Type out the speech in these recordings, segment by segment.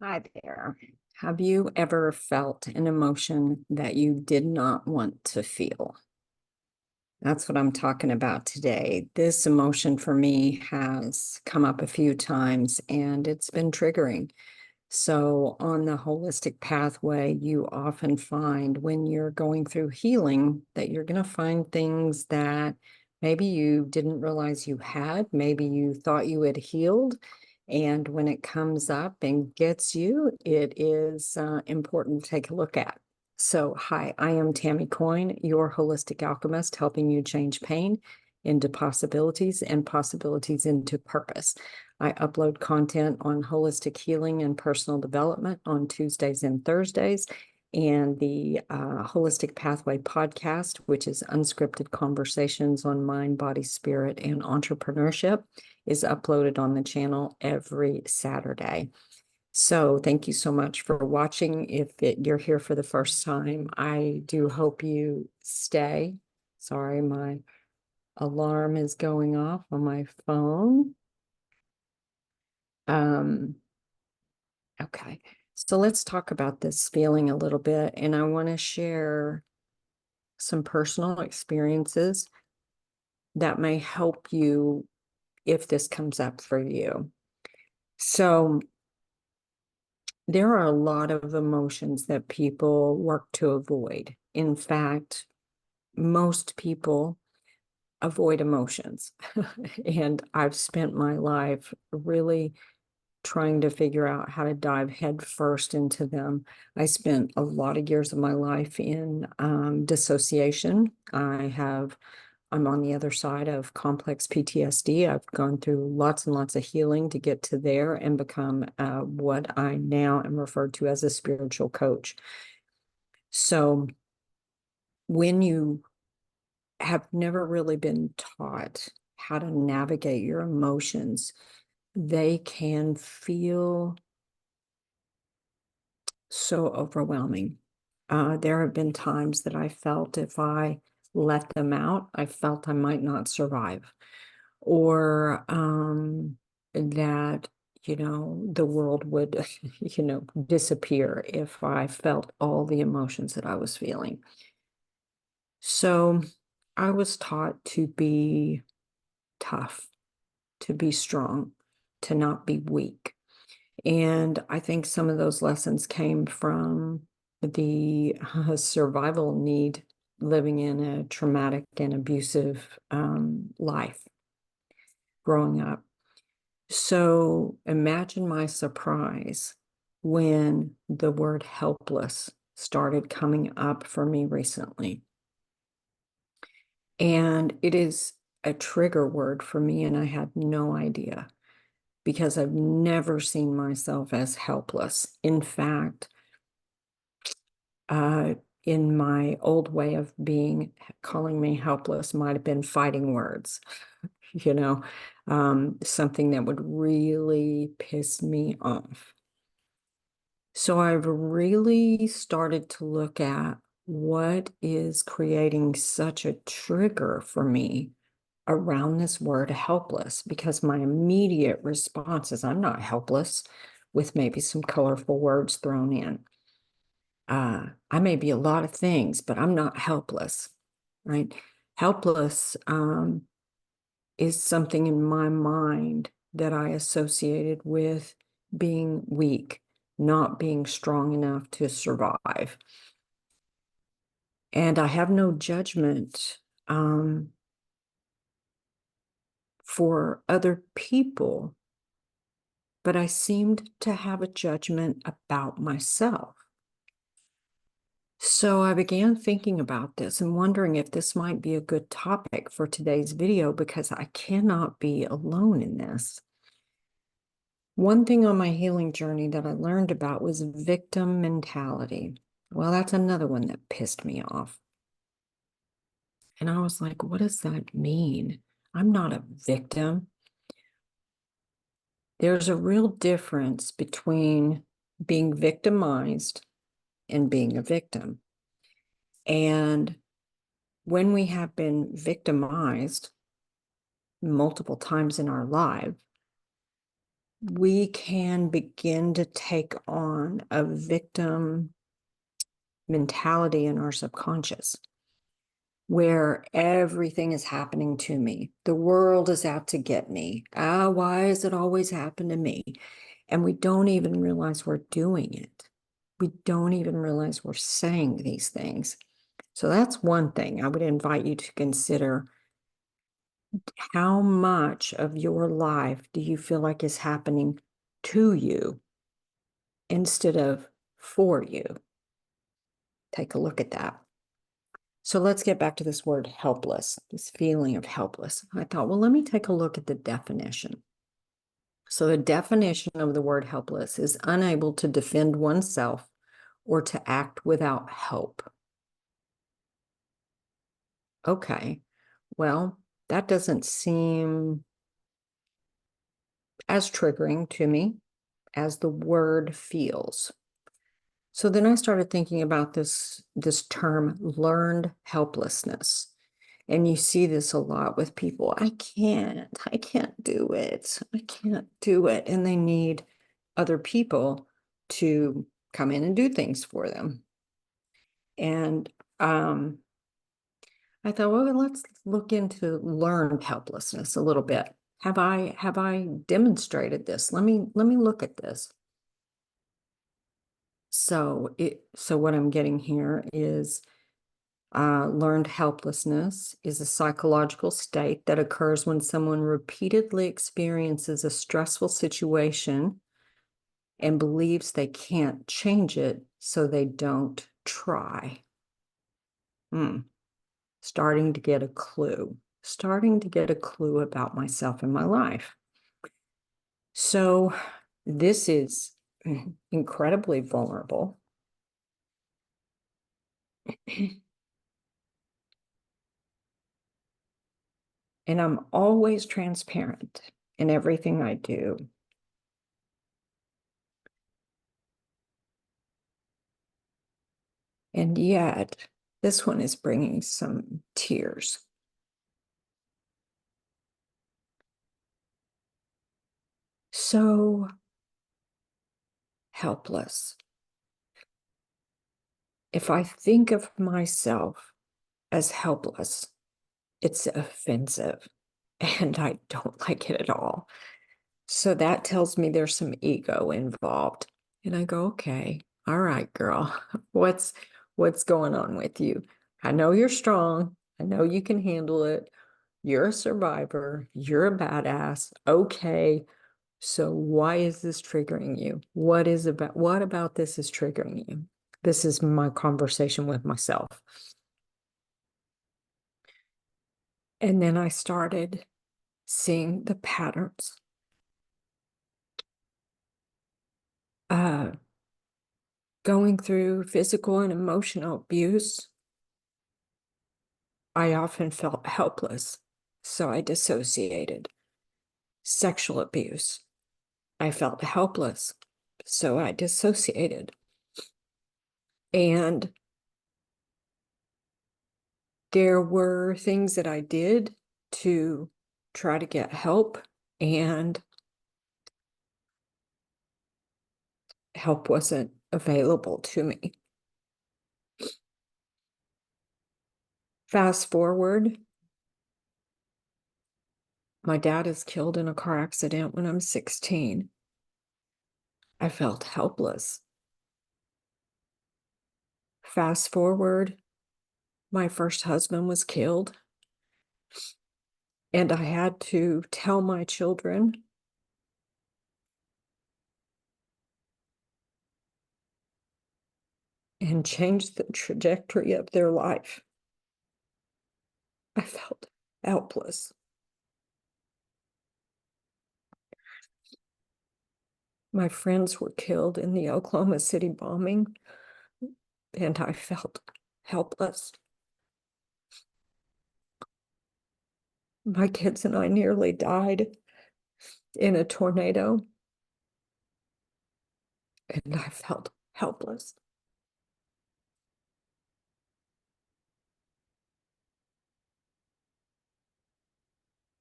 Hi there. Have you ever felt an emotion that you did not want to feel? That's what I'm talking about today. This emotion for me has come up a few times and it's been triggering. So, on the holistic pathway, you often find when you're going through healing that you're going to find things that maybe you didn't realize you had, maybe you thought you had healed. And when it comes up and gets you, it is important to take a look at. So, hi, I am Tammy Coyne, your holistic alchemist, helping you change pain into possibilities and possibilities into purpose. I upload content on holistic healing and personal development on Tuesdays and Thursdays. And the Holistic Pathway podcast, which is unscripted conversations on mind, body, spirit, and entrepreneurship, is uploaded on the channel every Saturday. So thank you so much for watching. If you're here for the first time, I do hope you stay. Sorry, my alarm is going off on my phone. Um, okay, so let's talk about this feeling a little bit, and I want to share some personal experiences that may help you if this comes up for you. So there are a lot of emotions that people work to avoid. In fact, most people avoid emotions. And I've spent my life really trying to figure out how to dive headfirst into them. I spent a lot of years of my life in dissociation. I'm on the other side of complex PTSD. I've gone through lots and lots of healing to get to there and become what I now am referred to as a spiritual coach. So when you have never really been taught how to navigate your emotions, they can feel so overwhelming. There have been times that I felt if I let them out, I felt I might not survive, or that, the world would, disappear if I felt all the emotions that I was feeling. So I was taught to be tough, to be strong, to not be weak. And I think some of those lessons came from the survival need living in a traumatic and abusive life growing up. So imagine my surprise when the word helpless started coming up for me recently. And it is a trigger word for me, and I had no idea because I've never seen myself as helpless. In fact, uh, in my old way of being, calling me helpless might have been fighting words, you know, something that would really piss me off. So I've really started to look at what is creating such a trigger for me around this word helpless, because my immediate response is I'm not helpless, with maybe some colorful words thrown in. I may be a lot of things, but I'm not helpless, right? Helpless is something in my mind that I associated with being weak, not being strong enough to survive. And I have no judgment for other people, but I seemed to have a judgment about myself. So I began thinking about this and wondering if this might be a good topic for today's video, because I cannot be alone in this. One thing on my healing journey that I learned about was victim mentality. Well, that's another one that pissed me off. And I was like, what does that mean? I'm not a victim. There's a real difference between being victimized and being a victim. And when we have been victimized multiple times in our life, we can begin to take on a victim mentality in our subconscious where everything is happening to me. The world is out to get me. Why does it always happen to me? And we don't even realize we're doing it. We don't even realize we're saying these things. So that's one thing I would invite you to consider. How much of your life do you feel like is happening to you instead of for you? Take a look at that. So let's get back to this word helpless, this feeling of helpless. I thought, well, let me take a look at the definition. So the definition of the word helpless is unable to defend oneself or to act without help. Okay, well, that doesn't seem as triggering to me as the word feels. So then I started thinking about this term learned helplessness. And you see this a lot with people. I can't do it. I can't do it. And they need other people to come in and do things for them. And I thought, well, let's look into learned helplessness a little bit. Have I demonstrated this? Let me look at this. So what I'm getting here is learned helplessness is a psychological state that occurs when someone repeatedly experiences a stressful situation and believes they can't change it, so they don't try. Starting to get a clue. Starting to get a clue about myself and my life. So this is incredibly vulnerable. And I'm always transparent in everything I do. And yet, this one is bringing some tears. So helpless. If I think of myself as helpless, it's offensive, and I don't like it at all. So that tells me there's some ego involved. And I go, okay, all right, girl, what's going on with you? I know you're strong. I know you can handle it. You're a survivor. You're a badass. Okay. So why is this triggering you? What about this is triggering you? This is my conversation with myself. And then I started seeing the patterns. Going through physical and emotional abuse, I often felt helpless, so I dissociated. Sexual abuse, I felt helpless, so I dissociated. And there were things that I did to try to get help, and help wasn't available to me. Fast forward, my dad is killed in a car accident when I'm 16. I felt helpless. Fast forward, my first husband was killed, and I had to tell my children and change the trajectory of their life. I felt helpless. My friends were killed in the Oklahoma City bombing, and I felt helpless. My kids and I nearly died in a tornado, and I felt helpless.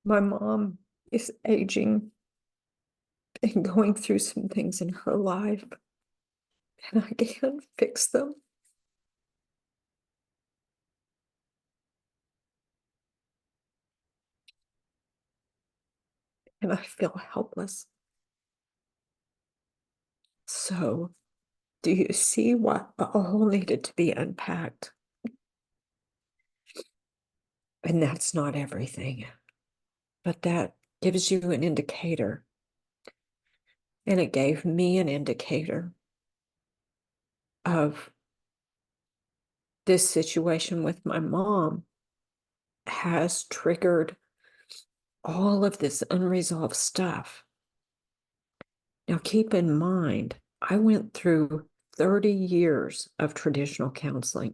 My mom is aging, and going through some things in her life, and I can't fix them. And I feel helpless. So, do you see what all needed to be unpacked? And that's not everything, but that gives you an indicator. And it gave me an indicator of this situation with my mom has triggered all of this unresolved stuff. Now, keep in mind, I went through 30 years of traditional counseling.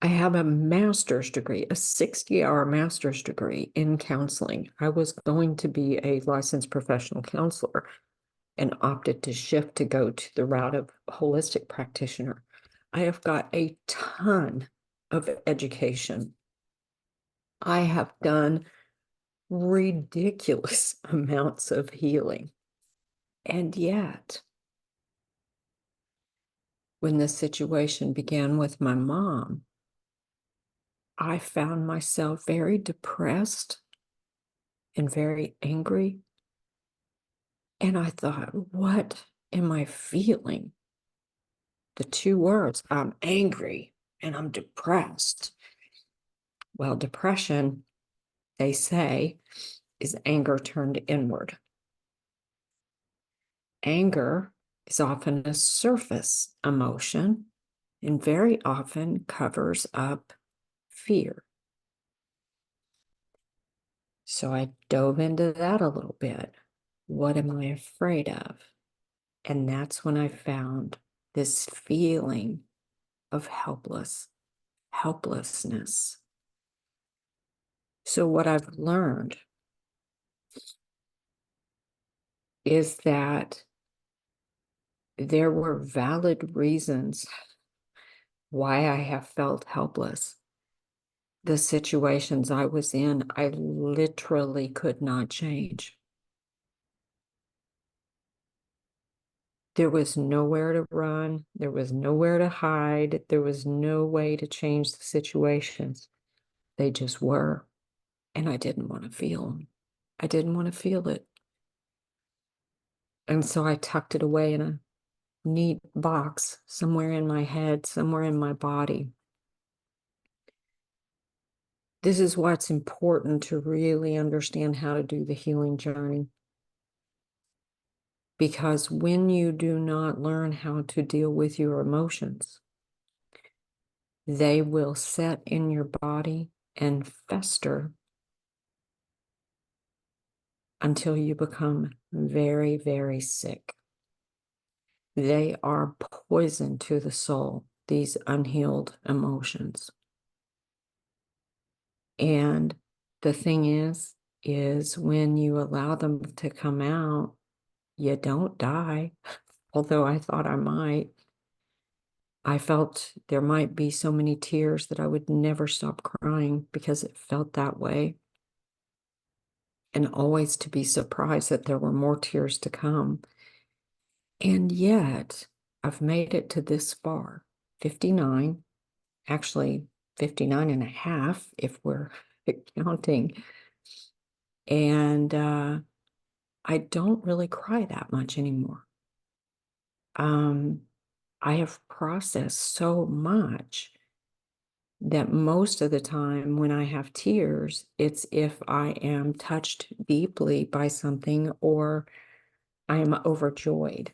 I have a master's degree, a 60-hour master's degree in counseling. I was going to be a licensed professional counselor and opted to shift to go to the route of holistic practitioner. I have got a ton of education. I have done ridiculous amounts of healing. And yet, when the situation began with my mom, I found myself very depressed and very angry. And I thought, what am I feeling? The two words, I'm angry and I'm depressed. Well, depression, they say, is anger turned inward. Anger is often a surface emotion and very often covers up fear. So I dove into that a little bit. What am I afraid of? And that's when I found this feeling of helplessness. So what I've learned is that there were valid reasons why I have felt helpless. The situations I was in, I literally could not change. There was nowhere to run. There was nowhere to hide. There was no way to change the situations. They just were. And I didn't want to feel them. I didn't want to feel it. And so I tucked it away in a neat box somewhere in my head, somewhere in my body. This is why it's important to really understand how to do the healing journey. Because when you do not learn how to deal with your emotions, they will set in your body and fester until you become very, very sick. They are poison to the soul, these unhealed emotions. And the thing is when you allow them to come out, you don't die, although I thought I might. I felt there might be so many tears that I would never stop crying because it felt that way. And always to be surprised that there were more tears to come. And yet, I've made it to this far, 59, actually 59 and a half if we're counting. And I don't really cry that much anymore. I have processed so much that most of the time when I have tears, it's if I am touched deeply by something or I am overjoyed.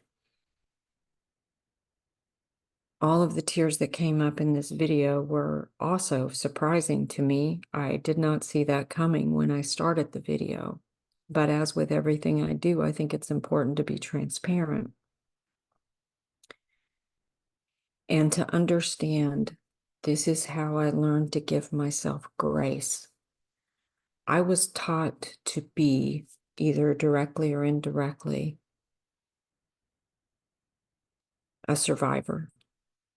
All of the tears that came up in this video were also surprising to me. I did not see that coming when I started the video. But as with everything I do, I think it's important to be transparent and to understand this is how I learned to give myself grace. I was taught to be, either directly or indirectly, a survivor,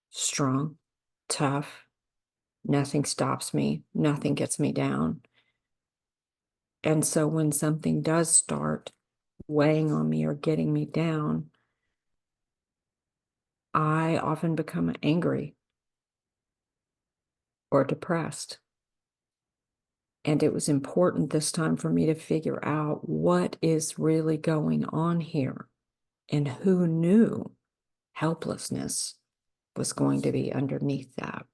strong, tough, nothing stops me, nothing gets me down. And so when something does start, weighing on me or getting me down, I often become angry or depressed. And it was important this time for me to figure out what is really going on here and who knew helplessness was going to be underneath that.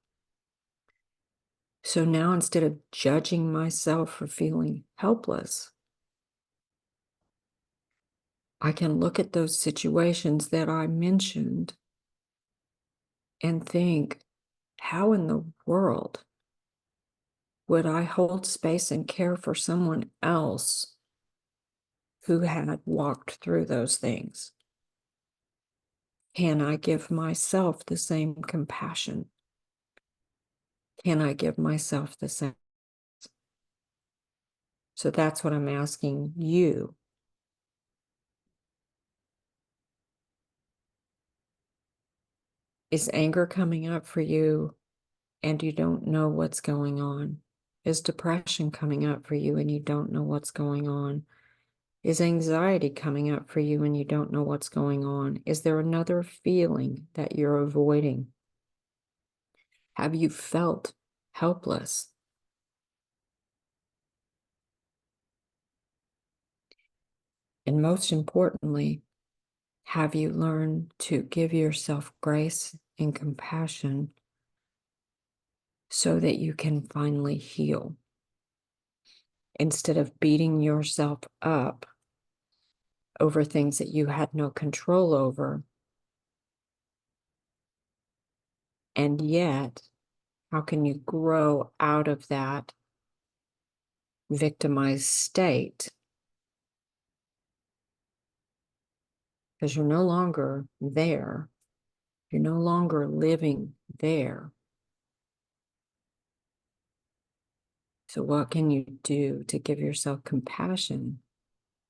So now instead of judging myself for feeling helpless, I can look at those situations that I mentioned and think, how in the world would I hold space and care for someone else who had walked through those things? Can I give myself the same compassion? Can I give myself the same? So that's what I'm asking you. Is anger coming up for you and you don't know what's going on? Is depression coming up for you and you don't know what's going on? Is anxiety coming up for you and you don't know what's going on? Is there another feeling that you're avoiding? Have you felt helpless? And most importantly, have you learned to give yourself grace and compassion so that you can finally heal instead of beating yourself up over things that you had no control over? And yet, how can you grow out of that victimized state? Because you're no longer there. You're no longer living there. So what can you do to give yourself compassion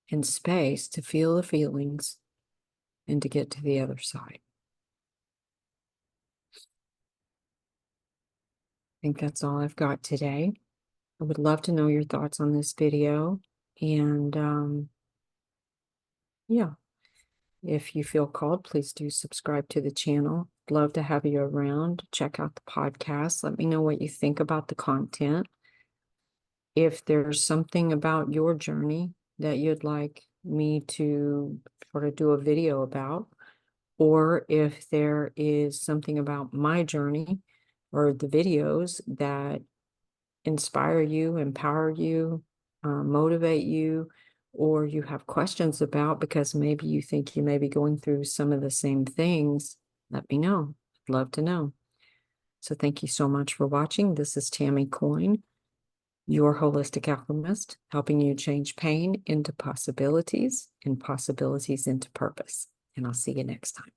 and space to feel the feelings and to get to the other side? I think that's all I've got today. I would love to know your thoughts on this video. And yeah, if you feel called, please do subscribe to the channel. Love to have you around. Check out the podcast. Let me know what you think about the content. If there's something about your journey that you'd like me to sort of do a video about, or if there is something about my journey or the videos that inspire you, empower you, motivate you, or you have questions about because maybe you think you may be going through some of the same things, let me know. I'd love to know. So thank you so much for watching. This is Tammy Coyne, your holistic alchemist, helping you change pain into possibilities and possibilities into purpose. And I'll see you next time.